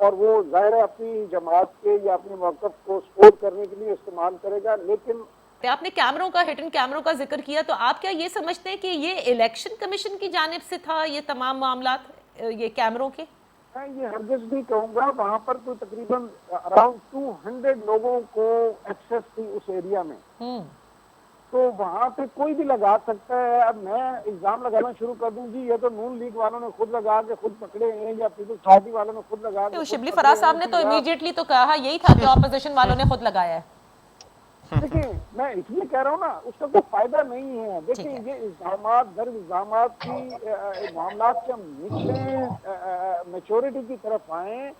اور وہ ظاہر ہے اپنی جماعت کے یا اپنے موقف کو سپورٹ کرنے کے لیے استعمال کرے گا. لیکن آپ نے کیمروں کا ہڈن کیمروں کا ذکر کیا تو آپ کیا یہ سمجھتے ہیں کہ یہ الیکشن کمیشن کی جانب سے تھا یہ تمام معاملات یہ کیمروں کے؟ میں یہ ہرگز نہیں کہوں گا. وہاں پر کوئی تقریباً اراؤنڈ 200 لوگوں کو ایکسیس تھی اس ایریا میں, تو وہاں پہ کوئی بھی لگا سکتا ہے. اب میں الزام لگانا شروع کر دوں گی, یہ تو نون لیگ والوں نے خود لگا کے خود پکڑے ہیں یا پیپلز پارٹی والوں نے خود لگا کے خود شبلی پکڑے فراز صاحب ہیں نے کہ تو یا امیڈیٹلی تو کہا یہی تھا کہ اپوزیشن والوں نے خود لگایا ہے. دیکھیں میں اس لیے کہہ رہا ہوں نا, اس کا کوئی فائدہ نہیں ہے. ٹھیک دیکھیں ہے. یہ الزامات در الزامات کی معاملات سے ہم نکلیں, میچورٹی کی طرف آئیں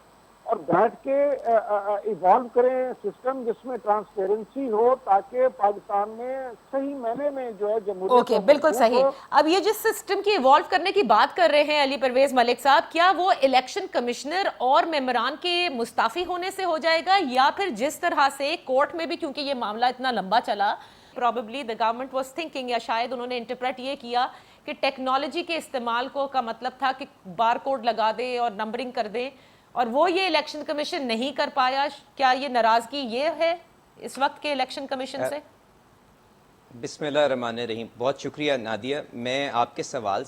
اور بیٹھ کے ایوالو کریں سسٹم جس میں ٹرانسپیرنسی ہو, تاکہ پاکستان میں صحیح معنی میں جو ہے جمہوریت اوکے, بالکل صحیح. اب یہ جس سسٹم کی ایوالو کرنے کی بات کر رہے ہیں علی پرویز ملک صاحب, کیا وہ الیکشن کمشنر اور ممبران کے مستعفی ہونے سے ہو جائے گا, یا پھر جس طرح سے کورٹ میں بھی, کیونکہ یہ معاملہ اتنا لمبا چلا, probably the government was thinking, یا شاید انہوں نے انٹرپریٹ یہ کیا کہ ٹیکنالوجی کے استعمال کو کا مطلب تھا کہ بار کوڈ لگا دیں اور نمبرنگ کر دیں, اور وہ یہ الیکشن کمیشن نہیں کر پایا. کیا یہ ناراضگی یہ ہے اس وقت کے الیکشن کمیشن سے؟ بسم اللہ الرحمن الرحیم. بہت شکریہ نادیہ. میں آپ کے سوال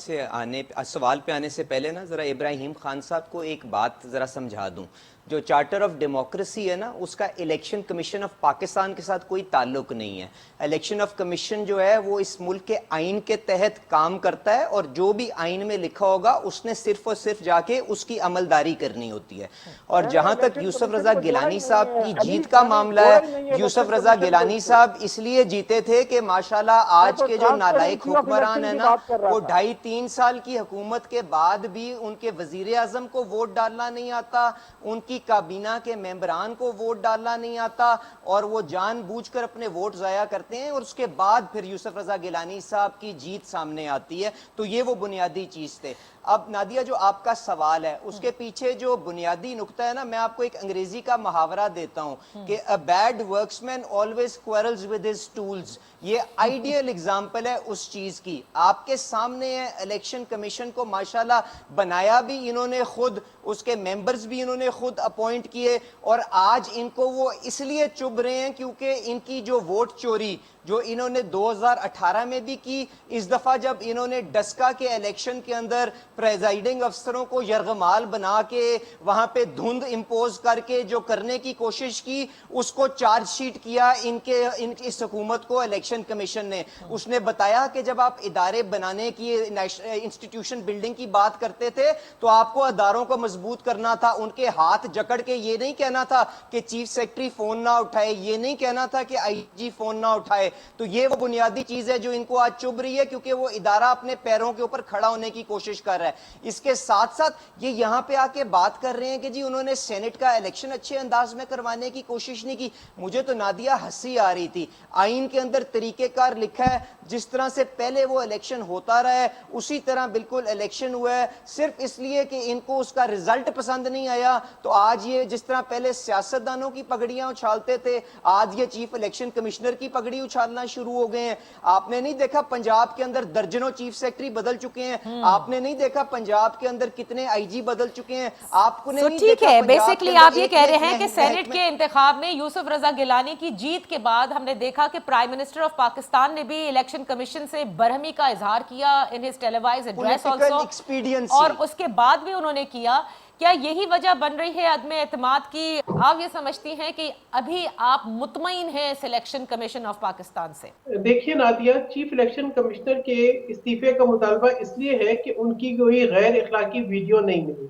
پہ آنے سے پہلے نا ذرا ابراہیم خان صاحب کو ایک بات ذرا سمجھا دوں. جو چارٹر آف ڈیموکریسی ہے نا, اس کا الیکشن کمیشن آف پاکستان کے ساتھ کوئی تعلق نہیں ہے. الیکشن آف کمیشن جو ہے وہ اس ملک کے آئین کے تحت کام کرتا ہے, اور جو بھی آئین میں لکھا ہوگا اس نے صرف اور صرف جا کے اس کی عملداری کرنی ہوتی ہے. اور جہاں تک یوسف رضا گیلانی صاحب کی جیت کا معاملہ ہے, یوسف رضا گیلانی صاحب اس لیے جیتے تھے کہ ماشاءاللہ آج کے جو نالائق حکمران ہیں نا, وہ 2.5-3 سال کی حکومت کے بعد بھی ان کے وزیر اعظم کو ووٹ ڈالنا نہیں آتا, ان کی کابینہ کے ممبران کو ووٹ ڈالنا نہیں آتا, اور وہ جان بوجھ کر اپنے ووٹ ضائع کرتے ہیں, اور اس کے بعد پھر یوسف رضا گیلانی صاحب کی جیت سامنے آتی ہے. تو یہ وہ بنیادی چیز تھے. اب نادیہ جو آپ کا سوال ہے, اس کے پیچھے جو بنیادی نقطہ ہے نا, میں آپ کو ایک انگریزی کا محاورہ دیتا ہوں کہ a bad worksman always quarrels with his tools. یہ آئیڈیل اگزامپل ہے اس چیز کی. آپ کے سامنے ہے, الیکشن کمیشن کو ماشاءاللہ بنایا بھی انہوں نے خود, اس کے ممبرز بھی انہوں نے خود اپوائنٹ کیے, اور آج ان کو وہ اس لیے چبھ رہے ہیں کیونکہ ان کی جو ووٹ چوری جو انہوں نے 2018 میں بھی کی, اس دفعہ جب انہوں نے ڈسکا کے الیکشن کے اندر پریزائیڈنگ افسروں کو یرغمال بنا کے وہاں پہ دھند امپوز کر کے جو کرنے کی کوشش کی, اس کو چارج شیٹ کیا اس حکومت کو الیکشن کمیشن نے. اس نے بتایا کہ جب آپ ادارے بنانے کی, انسٹیٹیوشن بلڈنگ کی بات کرتے تھے, تو آپ کو اداروں کو مضبوط کرنا تھا, ان کے ہاتھ جکڑ کے یہ نہیں کہنا تھا کہ چیف سیکرٹری فون نہ اٹھائے, یہ نہیں کہنا تھا کہ آئی جی فون نہ اٹھائے. تو یہ وہ بنیادی چیز ہے جو ان کو آج چبھ رہی ہے, کیونکہ وہ ادارہ اپنے پیروں کے اوپر کھڑا ہونے کی کوشش کر رہا ہے. اس کے ساتھ ساتھ یہ یہاں پہ آ کے بات کر رہے ہیں کہ جی انہوں نے سینٹ کا الیکشن اچھے انداز میں کروانے کی کوشش نہیں کی. مجھے تو نادیہ ہنسی آ رہی تھی. آئین کے اندر طریقہ کار لکھا ہے, جس طرح سے پہلے وہ الیکشن ہوتا رہا ہے اسی طرح بالکل الیکشن ہوا ہے. صرف اس لیے کہ ان کو اس کا رزلٹ پسند نہیں آیا, تو آج یہ جس طرح پہلے سیاستدانوں کی پگڑیاں اچھالتے تھے, آج یہ چیف الیکشن کمشنر کی پگڑی اچھالنا شروع ہو گئے ہیں. آپ نے نہیں دیکھا پنجاب کے اندر درجنوں چیف سیکرٹری بدل چکے ہیں, آپ نے نہیں دیکھا پنجاب کے اندر کتنے آئی جی بدل چکے ہیں, آپ کو نہیں ٹھیک دیکھا ہے. پنجاب کے بیسیکلی اندر آپ یہ کہہ رہے ہیں کہ سینٹ کے انتخاب میں یوسف رضا گیلانی کی جیت کے بعد ہم نے دیکھا کہ پرائم منسٹر آف پاکستان نے بھی الیکشن کمیشن سے برہمی کا اظہار کیا ان ہز ٹیلیوائز ایڈریس آلسو, اور اس کے بعد بھی انہوں نے کیا. کیا یہی وجہ بن رہی ہے عدم اعتماد کی؟ آپ یہ سمجھتی ہیں کہ ابھی آپ مطمئن ہیں الیکشن کمیشن آف پاکستان سے؟ دیکھیے نادیہ, چیف الیکشن کمشنر کے استعفے کا مطالبہ اس لیے ہے کہ ان کی کوئی غیر اخلاقی ویڈیو نہیں ملی.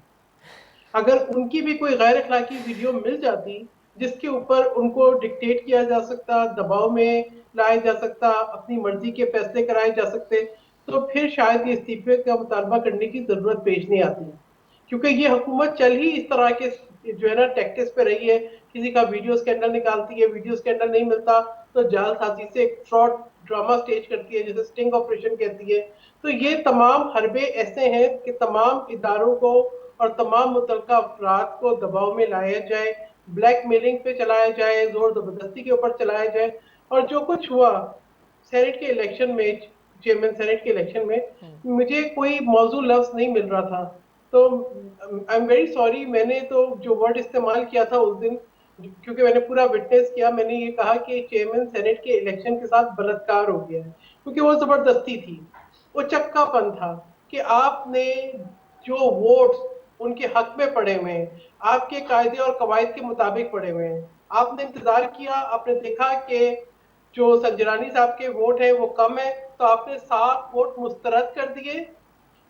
اگر ان کی بھی کوئی غیر اخلاقی ویڈیو مل جاتی جس کے اوپر ان کو ڈکٹیٹ کیا جا سکتا, دباؤ میں لایا جا سکتا, اپنی مرضی کے فیصلے کرائے جا سکتے, تو پھر شاید یہ استعفے کا مطالبہ کرنے کی ضرورت پیش نہیں آتی. کیونکہ یہ حکومت چل ہی اس طرح کے جو ہے نا ٹیکٹکس پہ رہی ہے. کسی کا ویڈیو سکینڈل نکالتی ہے, ویڈیو سکینڈل نہیں ملتا تو جعل سازی سے ایک فراڈ ڈرامہ سٹیج کرتی ہے جسے سٹنگ آپریشن کہتی ہے. تو یہ تمام حربے ایسے ہیں کہ تمام اداروں کو اور تمام متعلقہ افراد کو دباؤ میں لایا جائے, بلیک میلنگ پہ چلایا جائے, زور زبردستی کے اوپر چلایا جائے. اور جو کچھ ہوا سینٹ کے الیکشن میں, چیئرمین سینٹ کے الیکشن میں, مجھے کوئی موضوع لفظ نہیں مل رہا تھا تو آئی ایم ویری سوری، میں نے تو جو ورڈ استعمال کیا تھا اس دن، کیونکہ میں نے پورا وٹنس کیا، میں نے یہ کہا کہ چیئرمین سینٹ کے الیکشن کے ساتھ بلاತ್ಕಾರ ہو گیا ہے، کیونکہ وہ زبردستی تھی، وہ چکا پن تھا کہ آپ نے جو ووٹس ان کے حق میں پڑے ہوئے ہیں، آپ کے قاعدے اور قواعد کے مطابق پڑے ہوئے ہیں، آپ نے انتظار کیا، آپ نے دیکھا کہ جو سنجرانی صاحب کے ووٹ ہیں وہ کم ہے، تو آپ نے 7 ووٹ مسترد کر دیے،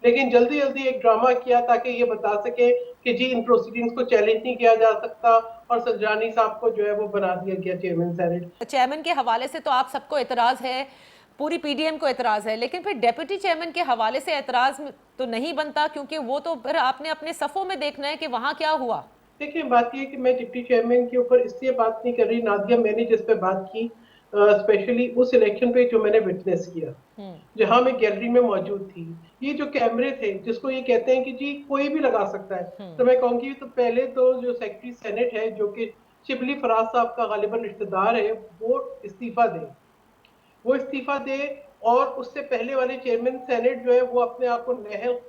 لیکن جلدی جلدی ایک ڈرامہ کیا تاکہ یہ بتا سکے کہ جی ان پروسیڈنگز کو چیلنج نہیں کیا جا سکتا، اور سنجرانی صاحب کو جو ہے وہ بنا دیا گیا چیئرمین سینٹ۔ چیئرمین کے حوالے سے تو آپ سب کو اعتراض ہے، پوری پی ڈی ایم کو اعتراض ہے، لیکن پھر ڈیپٹی چیئرمین کے حوالے سے اعتراض تو نہیں بنتا، کیونکہ وہ تو پھر آپ نے اپنے صفوں میں دیکھنا ہے کہ وہاں کیا ہوا۔ دیکھیں بات یہ کہ میں ڈپٹی چیئرمین کے اوپر اس لیے بات نہیں کر رہی نادیہ، میں نے جس پہ بات کی اسپیشلی اس الیکشن پہ جو میں نے وٹنس کیا، جہاں میں گیلری میں موجود تھی، یہ جو کیمرے تھے جس کو یہ کہتے ہیں کہ جی کوئی بھی لگا سکتا ہے، تو میں کہوں گی تو پہلے تو جو سیکرٹری سینٹ ہے جو کہ شبلی فراز صاحب کا غالباً رشتہ دار ہے، وہ استعفیٰ دے، وہ استعفیٰ دے، اور اس سے پہلے والے چیئرمین سینٹ جو ہے وہ اپنے آپ کو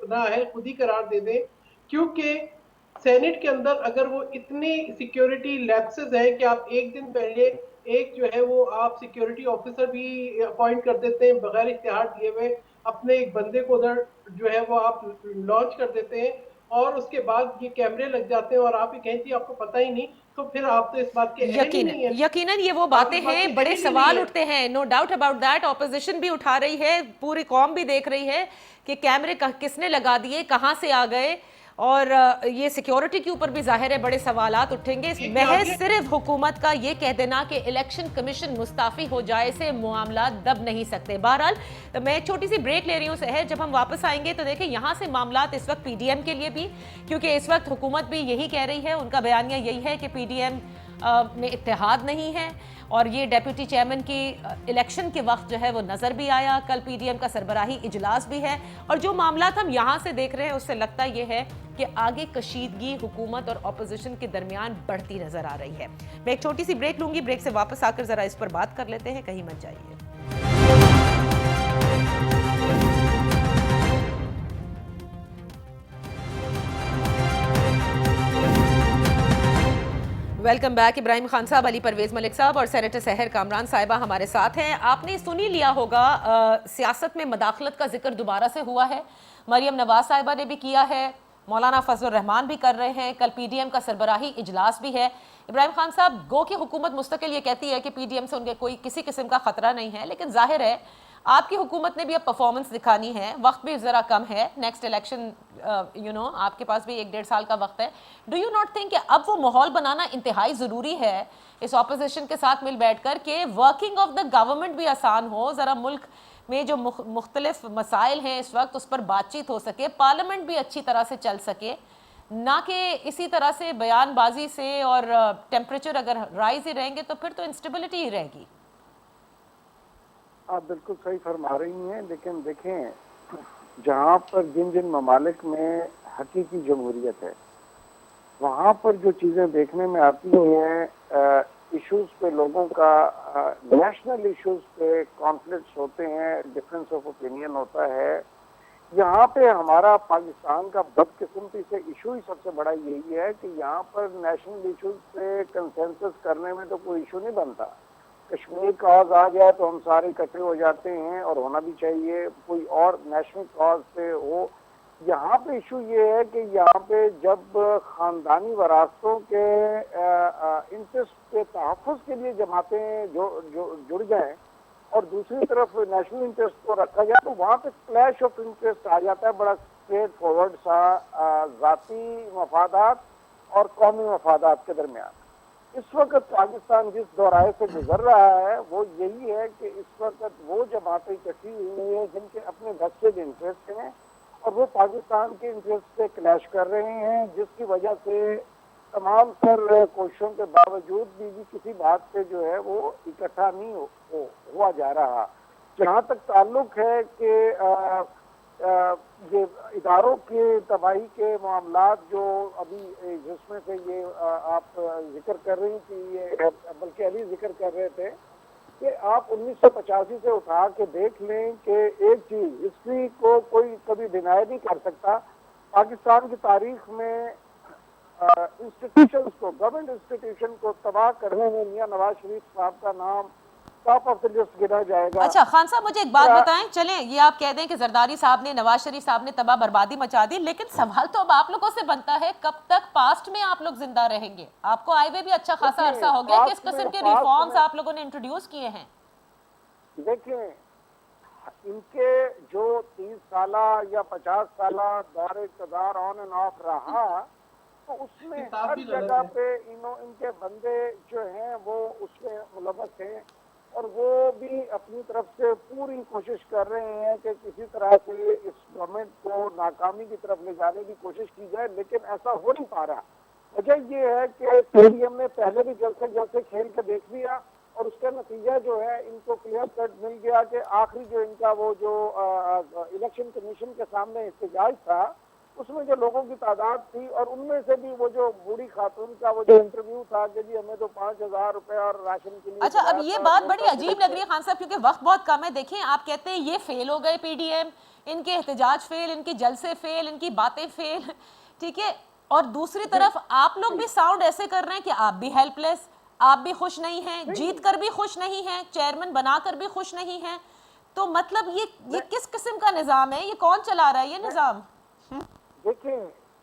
نااہل خود ہی قرار دے دے، کیونکہ سینٹ کے اندر اگر وہ اتنی سیکیورٹی لیپسز ہیں کہ آپ ایک دن پہلے ایک جو ہے وہ آپ سیکیورٹی آفیسر بھی اپوائنٹ کر دیتے ہیں بغیر اشتہار دیے ہوئے، اپنے ایک بندے کو ادھر جو ہے وہ آپ لانچ کر دیتے ہیں، اور اس کے بعد یہ کیمرے لگ جاتے ہیں اور آپ یہ کہیں جی آپ کو پتہ ہی نہیں، تو پھر آپ تو اس بات کے اہل ہی یقیناً نہیں ہے، یقیناً یہ وہ آپ باتیں اس بات ہیں، کے بڑے اہل ہی نہیں سوال ہے۔ اٹھتے ہیں، no doubt about that, opposition بھی اٹھا رہی ہے، پوری قوم بھی دیکھ رہی ہے کہ کیمرے کس نے لگا دیے، کہاں سے آ گئے، اور یہ سیکیورٹی کے اوپر بھی ظاہر ہے بڑے سوالات اٹھیں گے۔ محض صرف حکومت کا یہ کہہ دینا کہ الیکشن کمیشن مستعفی ہو جائے سے معاملات دب نہیں سکتے۔ بہرحال میں چھوٹی سی بریک لے رہی ہوں سحر، جب ہم واپس آئیں گے تو دیکھیں یہاں سے معاملات اس وقت پی ڈی ایم کے لیے بھی، کیونکہ اس وقت حکومت بھی یہی کہہ رہی ہے، ان کا بیانیہ یہی ہے کہ پی ڈی ایم میں اتحاد نہیں ہے، اور یہ ڈیپٹی چیئرمین کی الیکشن کے وقت جو ہے وہ نظر بھی آیا، کل پی ڈی ایم کا سربراہی اجلاس بھی ہے، اور جو معاملات ہم یہاں سے دیکھ رہے ہیں اس سے لگتا یہ ہے کہ آگے کشیدگی حکومت اور اپوزیشن کے درمیان بڑھتی نظر آ رہی ہے۔ میں ایک چھوٹی سی بریک لوں گی، بریک سے واپس آ کر ذرا اس پر بات کر لیتے ہیں، کہیں مت جائیے۔ Welcome back. ابراہیم خان صاحب، علی پرویز ملک صاحب اور سینیٹر سحر کامران صاحبہ ہمارے ساتھ ہیں۔ آپ نے سنی لیا ہوگا سیاست میں مداخلت کا ذکر دوبارہ سے ہوا ہے، مریم نواز صاحبہ نے بھی کیا ہے، مولانا فضل الرحمان بھی کر رہے ہیں، کل پی ڈی ایم کا سربراہی اجلاس بھی ہے۔ ابراہیم خان صاحب، گو کہ حکومت مستقل یہ کہتی ہے کہ پی ڈی ایم سے ان کے کوئی کسی قسم کا خطرہ نہیں ہے، لیکن ظاہر ہے آپ کی حکومت نے بھی اب پرفارمنس دکھانی ہے، وقت بھی ذرا کم ہے، نیکسٹ الیکشن آپ کے پاس بھی 1-1.5 سال کا وقت ہے۔ ڈو یو ناٹ تھنک کہ اب وہ ماحول بنانا انتہائی ضروری ہے اس اپوزیشن کے ساتھ مل بیٹھ کر کہ ورکنگ آف دا گورنمنٹ بھی آسان ہو، ذرا ملک میں جو مختلف مسائل ہیں اس وقت اس پر بات چیت ہو سکے، پارلیمنٹ بھی اچھی طرح سے چل سکے، نہ کہ اسی طرح سے بیان بازی سے اور ٹیمپریچر اگر رائز ہی رہیں گے تو پھر تو انسٹیبلٹی ہی رہے گی۔ آپ بالکل صحیح فرما رہی ہیں، لیکن دیکھیں جہاں پر جن جن ممالک میں حقیقی جمہوریت ہے وہاں پر جو چیزیں دیکھنے میں آتی ہیں، ایشوز پہ لوگوں کا نیشنل ایشوز پہ کانفلکٹس ہوتے ہیں، ڈفرینس آف اوپینین ہوتا ہے۔ یہاں پہ ہمارا پاکستان کا بدقسمتی سے ایشو ہی سب سے بڑا یہی ہے کہ یہاں پر نیشنل ایشوز پہ کنسنسس کرنے میں تو کوئی ایشو نہیں بنتا۔ کشمیر کاز آ جائے تو ہم سارے اکٹھے ہو جاتے ہیں، اور ہونا بھی چاہیے، کوئی اور نیشنل کاز پہ ہو۔ یہاں پہ ایشو یہ ہے کہ یہاں پہ جب خاندانی وراثتوں کے انٹرسٹ کے تحفظ کے لیے جماعتیں جڑ جائیں اور دوسری طرف نیشنل انٹرسٹ کو رکھا جائے تو وہاں پہ کلیش آف انٹرسٹ آ جاتا ہے، بڑا اسٹریٹ فارورڈ سا ذاتی مفادات اور قومی مفادات کے درمیان۔ اس وقت پاکستان جس دورائے سے گزر رہا ہے وہ یہی ہے کہ اس وقت وہ جماعتیں اکٹھی ہوئی ہیں جن کے اپنے ویسٹڈ انٹرسٹ ہیں اور وہ پاکستان کے انٹرسٹ سے کلیش کر رہے ہیں، جس کی وجہ سے تمام تر کوششوں کے باوجود بھی کسی بات پہ جو ہے وہ اکٹھا نہیں ہوا جا رہا۔ جہاں تک تعلق ہے کہ یہ اداروں کے تباہی کے معاملات جو ابھی جس میں سے یہ آپ ذکر کر رہی تھی، یہ بلکہ علی ذکر کر رہے تھے کہ آپ 1985 سے اٹھا کے دیکھ لیں کہ ایک چیز ہسٹری کو کوئی کبھی ڈینائی نہیں کر سکتا پاکستان کی تاریخ میں انسٹیٹیوشنز کو، گورنمنٹ انسٹیٹیوشن کو تباہ کرنے میں میاں نواز شریف صاحب کا نام ٹاپ آف دی لسٹ گنا جائے گا۔ اچھا خان صاحب مجھے ایک بات بتائیں، چلیں یہ آپ کہہ دیں کہ زرداری صاحب نے، نواز شریف صاحب نے تباہ بربادی مچا دی، لیکن سوال تو اب آپ لوگوں سے بنتا ہے کب تک پاسٹ میں آپ لوگ زندہ رہیں گے؟ آپ کو آئے ہوئے بھی اچھا خاصا عرصہ ہو گیا، کس قسم کے ریفارمز آپ لوگوں نے انٹروڈیوس کیے ہیں؟ دیکھیں ان کے جو 30 سالہ یا 50 سالہ دور اقتدار آن اینڈ آف رہا، تو اس میں ہر جگہ پہ ان کے بندے جو ہیں وہ اس میں ملوث ہیں، اور وہ بھی اپنی طرف سے پوری کوشش کر رہے ہیں کہ کسی طرح سے اس گورنمنٹ کو ناکامی کی طرف لے جانے کی کوشش کی جائے، لیکن ایسا ہو نہیں پا رہا۔ وجہ یہ ہے کہ پی ڈی ایم نے پہلے بھی جلد سے کھیل کے دیکھ لیا، اور اس کا نتیجہ جو ہے ان کو کلیئر کٹ مل گیا کہ آخری جو ان کا وہ جو الیکشن کمیشن کے سامنے احتجاج تھا، اس میں جو لوگوں کی تعداد تھی، اور ان میں سے بھی وہ جو بوڑھی خاتون کا وہ جو انٹرویو تھا کہ جی ہمیں تو 5,000 روپے اور راشن کے لیے۔ اچھا اب یہ بات بڑی عجیب لگ رہی ہے خان صاحب، کیونکہ وقت بہت کم ہے۔ دیکھیں آپ کہتے ہیں یہ فیل ہو گئے پی ڈی ایم، ان کے احتجاج فیل، ان کے جلسے فیل، ان کی باتیں فیل، ٹھیک ہے، اور دوسری طرف آپ لوگ بھی ساؤنڈ ایسے کر رہے ہیں کہ آپ بھی ہیلپ لیس، آپ بھی خوش نہیں ہیں، جیت کر بھی خوش نہیں ہیں، چیئرمین بنا کر بھی خوش نہیں ہیں، تو مطلب یہ کس قسم کا نظام ہے؟ یہ کون چلا رہا ہے یہ نظام؟ دیکھیں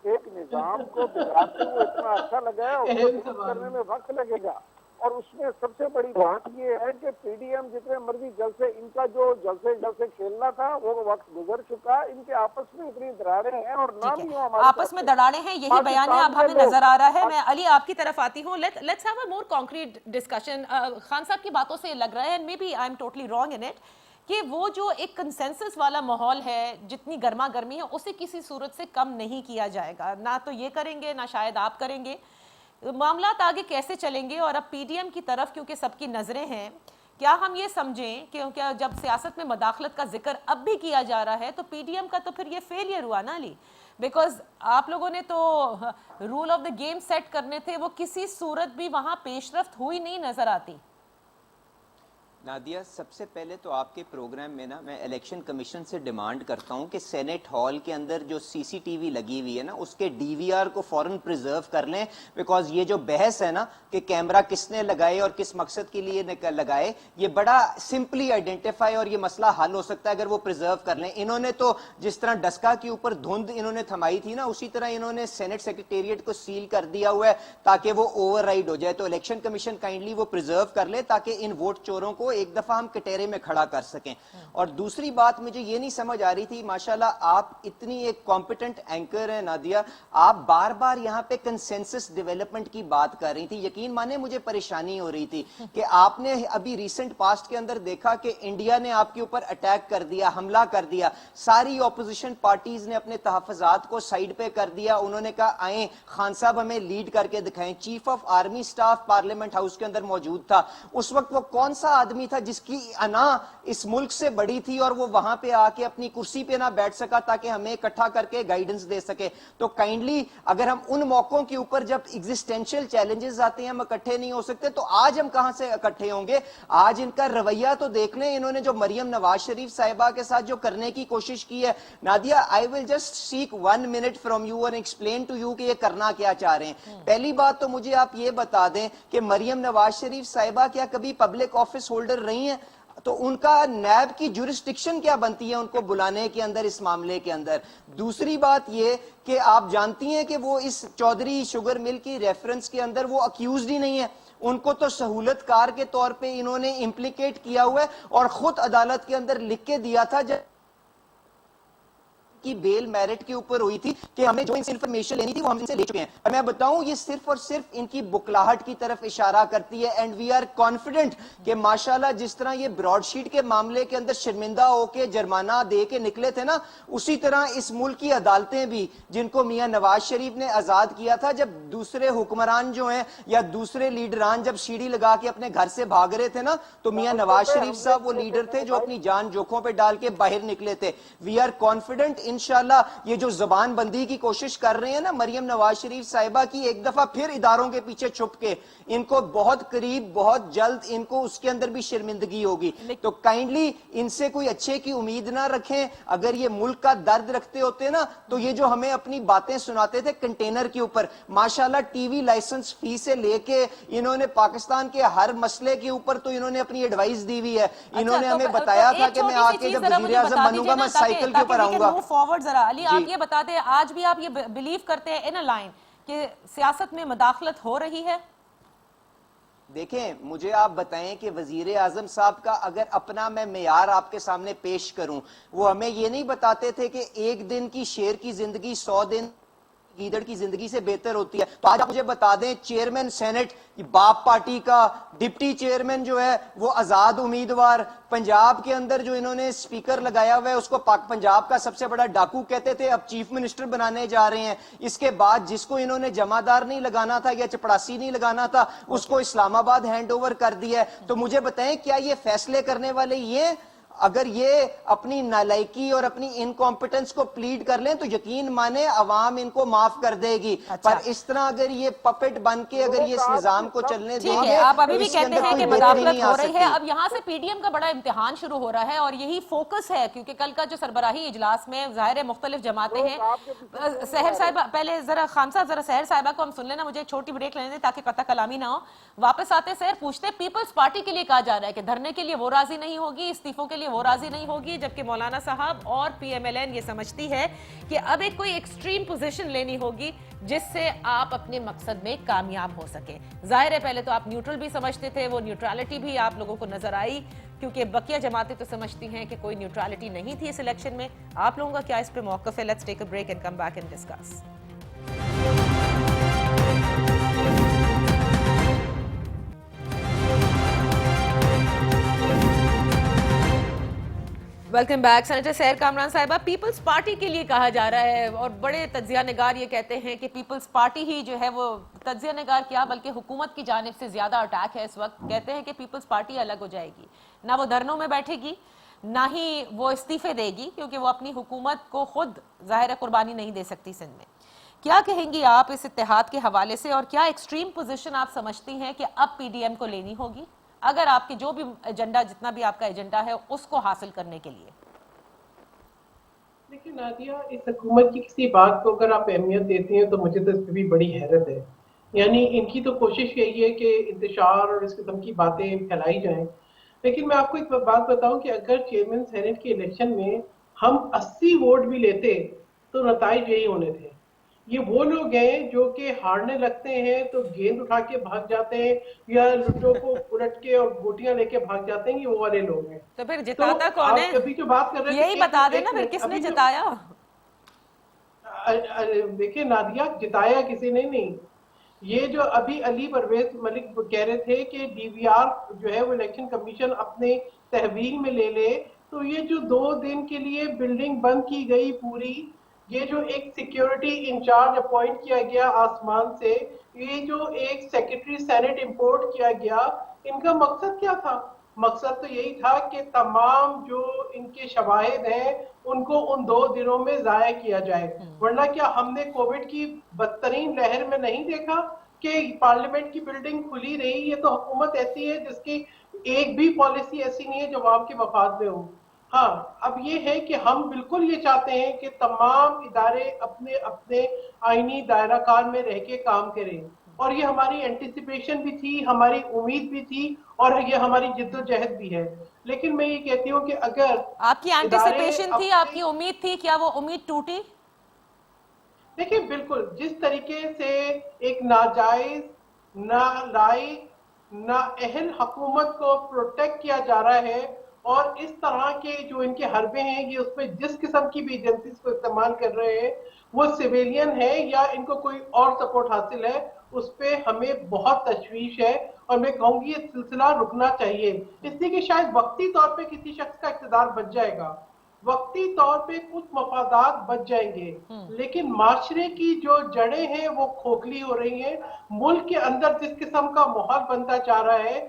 ایک نظام کو بگاڑتے ہوئے اتنا اچھا لگا ہے، اس کو درست کرنے میں وقت لگے گا، اور اس میں سب سے بڑی بات یہ ہے کہ پی ڈی ایم جتنے مرضی جلسے، ان کا جو جلسے کھیلنا تھا وہ وقت گزر چکا، ان کے آپس میں اتنی دراڑیں ہیں، اور نہ بھی آپس میں دراڑیں ہیں، یہی بیان اب ہمیں نظر آ رہا ہے۔ میں علی آپ کی طرف آتی ہوں، let's have a more concrete discussion. Khan صاحب کی باتوں سے لگ رہا ہے، and may be I am totally wrong in it, کہ وہ جو ایک کنسنسس والا ماحول ہے، جتنی گرما گرمی ہے، اسے کسی صورت سے کم نہیں کیا جائے گا، نہ تو یہ کریں گے، نہ شاید آپ کریں گے۔ معاملات آگے کیسے چلیں گے؟ اور اب پی ڈی ایم کی طرف کیونکہ سب کی نظریں ہیں، کیا ہم یہ سمجھیں کیونکہ جب سیاست میں مداخلت کا ذکر اب بھی کیا جا رہا ہے تو پی ڈی ایم کا تو پھر یہ فیلئر ہوا نا علی، بیکاز آپ لوگوں نے تو rule of the game set کرنے تھے، وہ کسی صورت بھی وہاں پیش رفت ہوئی نہیں نظر آتی۔ نادیہ سب سے پہلے تو آپ کے پروگرام میں نا میں الیکشن کمیشن سے ڈیمانڈ کرتا ہوں کہ سینٹ ہال کے اندر جو سی سی ٹی وی لگی ہوئی ہے نا، اس کے ڈی وی آر کو فوراً پریزرو کر لیں، بیکاز یہ جو بحث ہے نا کہ کیمرہ کس نے لگائے اور کس مقصد کے لیے لگائے، یہ بڑا سمپلی آئیڈینٹیفائی اور یہ مسئلہ حل ہو سکتا ہے اگر وہ پریزرو کر لیں۔ انہوں نے تو جس طرح ڈسکا کے اوپر دھند انہوں نے تھمائی تھی نا، اسی طرح انہوں نے سینٹ سیکریٹریٹ کو سیل کر دیا ہوا ہے تاکہ وہ اوور رائڈ ہو جائے، تو الیکشن کمیشن کائنڈلی وہ پریزرو کر لے تاکہ ان ووٹ چوروں کو ایک دفعہ ہم میں کھڑا کر سکیں۔ اور دوسری بات مجھے یہ نہیں سمجھ آ رہی تھی، ماشاءاللہ آپ اتنی ایک کمپیٹنٹ اینکر ہیں نادیہ، آپ بار بار یہاں پہ کنسنسس ڈیولپمنٹ کی بات کر رہی تھی، یقین مانے مجھے پریشانی ہو رہی تھی کہ آپ نے ابھی ریسنٹ پاسٹ کے اندر دیکھا کہ انڈیا نے آپ کے اوپر اٹیک کر دیا، حملہ کر دیا، ساری اپوزیشن پارٹیز نے اپنے تحفظات کو سائیڈ پہ کر دیا، انہوں نے کہا آئیں خان صاحب ہمیں لیڈ کر کے دکھائیں۔ Chief of army staff parliament house کے اندر موجود تھا، اس وقت وہ کون سا آدمی تھا جس کی انا اس ملک سے بڑی تھی اور وہ وہاں پہ آ کے اپنی کرسی پہ نہ بیٹھ سکا تاکہ ہمیں اکٹھا کر کے گائیڈنس دے سکے؟ تو کائنڈلی اگر ہم ان موقعوں کے اوپر جب ایگزسٹینشل چیلنجز آتے ہیں ہم اکٹھے نہیں ہو سکتے، تو آج ہم کہاں سے اکٹھے ہوں گے؟ آج ان کا رویہ تو دیکھ لیں، انہوں نے جو مریم نواز شریف صاحبہ کے ساتھ جو کرنے کی کوشش کی ہے۔ Nadia I will just seek 1 minute from you and explain to you کہ یہ کرنا کیا چاہ رہے ہیں۔ پہلی بات تو مجھے آپ یہ بتا دیں کہ مریم نواز شریف صاحبہ کیا کبھی پبلک آفس ہولڈر رہی ہیں؟ تو ان کا نیب کی جورسڈکشن کیا بنتی ہے ان کو بلانے کے اندر اس معاملے کے اندر؟ دوسری بات یہ کہ آپ جانتی ہیں کہ وہ اس چودھری شوگر مل کی ریفرنس کے اندر وہ اکیوزڈ ہی نہیں ہے، ان کو تو سہولت کار کے طور پہ انہوں نے امپلیکیٹ کیا ہوا ہے، اور خود عدالت کے اندر لکھ کے دیا تھا جب کی بیل میرٹ کے اوپر ہوئی تھی کہ ہمیں جو انفارمیشن لینی تھی وہ ہم ان سے لے چکے ہیں۔ اور میں بتاؤں یہ صرف اور صرف ان کی بکلاہٹ کی طرف اشارہ کرتی ہے، اینڈ وی آر کانفیڈنٹ کہ ماشاءاللہ جس طرح یہ براڈ شیٹ کے معاملے کے اندر شرمندہ ہو کے جرمانہ دے کے نکلے تھے نا، اسی طرح اس ملک کی عدالتیں بھی جن کو میاں نواز شریف نے آزاد کیا تھا، جب دوسرے حکمران جو ہیں یا دوسرے لیڈران جب سیڑھی لگا کے اپنے گھر سے بھاگ رہے تھے نا، تو میاں نواز شریف صاحب وہ لیڈر تھے جو اپنی جان جوکھوں پہ ڈال کے باہر نکلے تھے۔ وی آر کانفیڈنٹ انشاءاللہ یہ جو زبان بندی کی کوشش کر رہے ہیں نا مریم نواز شریف صاحبہ کی، ایک دفعہ پھر اداروں کے پیچھے چھپ کے ان کو بہت قریب بہت جلد ان کو اس کے اندر بھی شرمندگی ہوگی. تو کائنڈلی ان سے کوئی اچھے کی امید نہ رکھیں. اگر یہ ملک کا درد رکھتے ہوتے نا تو یہ جو ہمیں اپنی باتیں سناتے تھے کنٹینر کے اوپر، ماشاءاللہ ٹی وی لائسنس فی سے لے کے انہوں نے پاکستان کے ہر مسئلے کے اوپر تو انہوں نے اپنی ایڈوائز دی ہوئی ہے. انہوں نے ہمیں بتایا تھا کہ میں آ کے جب وزیر اعظم بنوں گا میں سائیکل کے اوپر آؤں گا. فارورڈ ذرا علی آپ یہ بتا دیں، آج بھی آپ یہ بلیو کرتے ہیں ان اے لائن کہ سیاست میں مداخلت ہو رہی ہے؟ دیکھیں مجھے آپ بتائیں کہ وزیر اعظم صاحب کا اگر اپنا میں معیار آپ کے سامنے پیش کروں، وہ ہمیں یہ نہیں بتاتے تھے کہ ایک دن کی شیر کی زندگی 100 دن گیدڑ کی زندگی سے بہتر ہوتی ہے. تو آج آپ مجھے بتا دیں چیئرمین سینٹ باپ پارٹی کا، ڈپٹی چیئرمین جو ہے وہ آزاد امیدوار، پنجاب کے اندر جو انہوں نے سپیکر لگایا ہوا ہے اس کو پنجاب کا سب سے بڑا ڈاکو کہتے تھے، اب چیف منسٹر بنانے جا رہے ہیں. اس کے بعد جس کو انہوں نے جمع دار نہیں لگانا تھا یا چپڑاسی نہیں لگانا تھا اس کو اسلام آباد ہینڈ اوور کر دیا ہے. تو مجھے بتائیں کیا یہ فیصلے کرنے والے یہ اگر یہ اپنی نالائکی اور اپنی انکمپیٹنس کو پلیڈ کر لیں تو یقین مانے عوام ان کو معاف کر دے گی. پر اس طرح اگر یہ پپٹ بن کے اگر یہ اس نظام کو چلنے دیں گے، آپ ابھی بھی کہتے ہیں کہ مداخلت ہو رہی ہے. اب یہاں سے پی ڈی ایم کا بڑا امتحان شروع ہو رہا ہے اور یہی فوکس ہے کیونکہ کل کا جو سربراہی اجلاس میں ظاہر مختلف جماعتیں ہیں. سحر صاحبہ پہلے ذرا خان صاحب ذرا سحر صاحبہ کو ہم سن لینا، مجھے ایک چھوٹی بریک لینے دیں تاکہ قطع کلامی نہ ہو. واپس آتے سحر پوچھتے پیپلز پارٹی کے لیے کہا جا رہا ہے کہ دھرنے کے لیے وہ راضی نہیں ہوگی، استعفوں کے لیے وہ راضی نہیں ہوگی، جبکہ مولانا صاحب اور پی ایم ایل این یہ سمجھتی ہے کہ اب ایک کوئی ایکسٹریم پوزیشن لینی ہوگی جس سے آپ اپنے مقصد میں کامیاب ہو سکیں. ظاہر ہے پہلے تو آپ نیوٹرل بھی سمجھتے تھے، وہ نیوٹرالٹی بھی آپ لوگوں کو نظر آئی کیونکہ بقیہ جماعتیں تو سمجھتی ہیں کہ کوئی نیوٹرالٹی نہیں تھی اس الیکشن میں. آپ لوگوں کا کیا اس پہ موقف ہے؟ Let's take a break and come back and discuss. Welcome back. Senator Sehar Kamran صاحبہ، پیپلز پارٹی کے لیے کہا جا رہا ہے اور بڑے تجزیہ نگار یہ کہتے ہیں کہ پیپلز پارٹی ہی جو ہے وہ تجزیہ نگار کیا بلکہ حکومت کی جانب سے زیادہ اٹیک ہے اس وقت. کہتے ہیں کہ پیپلز پارٹی الگ ہو جائے گی، نہ وہ دھرنوں میں بیٹھے گی نہ ہی وہ استعفے دے گی کیونکہ وہ اپنی حکومت کو خود ظاہر قربانی نہیں دے سکتی سندھ میں. کیا کہیں گی آپ اس اتحاد کے حوالے سے اور کیا ایکسٹریم پوزیشن آپ سمجھتی ہیں کہ اب پی ڈی ایم کو لینی ہوگی اگر آپ کی جو بھی ایجنڈا جتنا بھی آپ کا ایجنڈا ہے اس کو حاصل کرنے کے لیے؟ دیکھیں نادیہ، اس حکومت کی کسی بات کو اگر آپ اہمیت دیتے ہیں تو مجھے تو اس پہ بھی بڑی حیرت ہے. یعنی ان کی تو کوشش یہی ہے کہ انتشار اور اس قسم کی باتیں پھیلائی جائیں. لیکن میں آپ کو ایک بات بتاؤں کہ اگر چیئرمین سینٹ کے الیکشن میں ہم 80 ووٹ بھی لیتے تو نتائج یہی ہونے تھے. یہ وہ لوگ ہیں جو کہ ہارنے لگتے ہیں تو گیند اٹھا کے بھاگ جاتے ہیں یا لٹو کو الٹ کے اور گوٹیاں لے کے بھاگ جاتے ہیں، یہ وہ والے لوگ ہیں. تو پھر جتاتا کون ہے؟ ابھی جو بات کر رہے ہیں یہی بتا دینا پھر کس نے جتایا. دیکھیں نادیہ، جتایا کسی نے نہیں. یہ جو ابھی علی پرویز ملک کہہ رہے تھے کہ ڈی وی آر جو ہے وہ الیکشن کمیشن اپنے تحویل میں لے لے، تو یہ جو 2 دن کے لیے بلڈنگ بند کی گئی پوری، یہ جو ایک سیکیورٹی انچارج اپوائنٹ کیا گیا آسمان سے، یہ جو ایک سیکرٹری سینٹ امپورٹ کیا گیا، ان کا مقصد کیا تھا؟ مقصد تو یہی تھا کہ تمام جو ان کے شواہد ہیں ان کو ان 2 دنوں میں ضائع کیا جائے. ورنہ کیا ہم نے کووڈ کی بدترین لہر میں نہیں دیکھا کہ پارلیمنٹ کی بلڈنگ کھلی رہی؟ یہ تو حکومت ایسی ہے جس کی ایک بھی پالیسی ایسی نہیں ہے جو عوام کے مفاد میں ہو. ہاں، اب یہ ہے کہ ہم بالکل یہ چاہتے ہیں کہ تمام ادارے اپنے اپنے آئینی دائرہ کار میں رہ کے کام کریں، اور یہ ہماری اینٹیسپیشن بھی تھی، ہماری امید بھی تھی اور یہ ہماری جد و جہد بھی ہے. لیکن میں یہ کہتی ہوں کہ اگر آپ کی اینٹیسپیشن تھی، آپ کی امید تھی، کیا وہ امید ٹوٹی؟ دیکھیں بالکل جس طریقے سے ایک ناجائز، نالائق، نااہل حکومت کو پروٹیکٹ کیا جا رہا ہے اور اس طرح کے جو ان کے حربے ہیں یہ اس میں جس قسم کی بھی ایجنسیز کو استعمال کر رہے ہیں، وہ سویلین ہے یا ان کو کوئی اور سپورٹ حاصل ہے، اس پہ ہمیں بہت تشویش ہے. اور میں کہوں گی یہ سلسلہ رکنا چاہیے، اس لیے کہ شاید وقتی طور پہ کسی شخص کا اقتدار بچ جائے گا، وقتی طور پہ کچھ مفادات بچ جائیں گے، لیکن معاشرے کی جو جڑیں ہیں وہ کھوکھلی ہو رہی ہیں. ملک کے اندر جس قسم کا ماحول بنتا جا رہا ہے،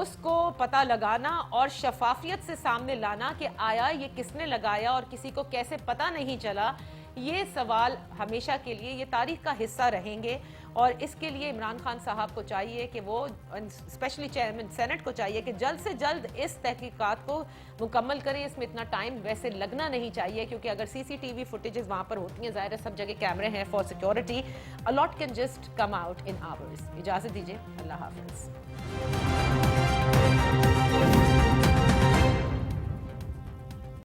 اس کو پتہ لگانا اور شفافیت سے سامنے لانا کہ آیا یہ کس نے لگایا اور کسی کو کیسے پتہ نہیں چلا، یہ سوال ہمیشہ کے لیے یہ تاریخ کا حصہ رہیں گے. اور اس کے لیے عمران خان صاحب کو چاہیے کہ وہ اسپیشلی چیئرمین سینٹ کو چاہیے کہ جلد سے جلد اس تحقیقات کو مکمل کریں. اس میں اتنا ٹائم ویسے لگنا نہیں چاہیے کیونکہ اگر سی سی ٹی وی فوٹیجز وہاں پر ہوتی ہیں، ظاہر ہے سب جگہ کیمرے ہیں for security. a lot can just come out in hours. اجازت دیجیے، اللہ حافظ.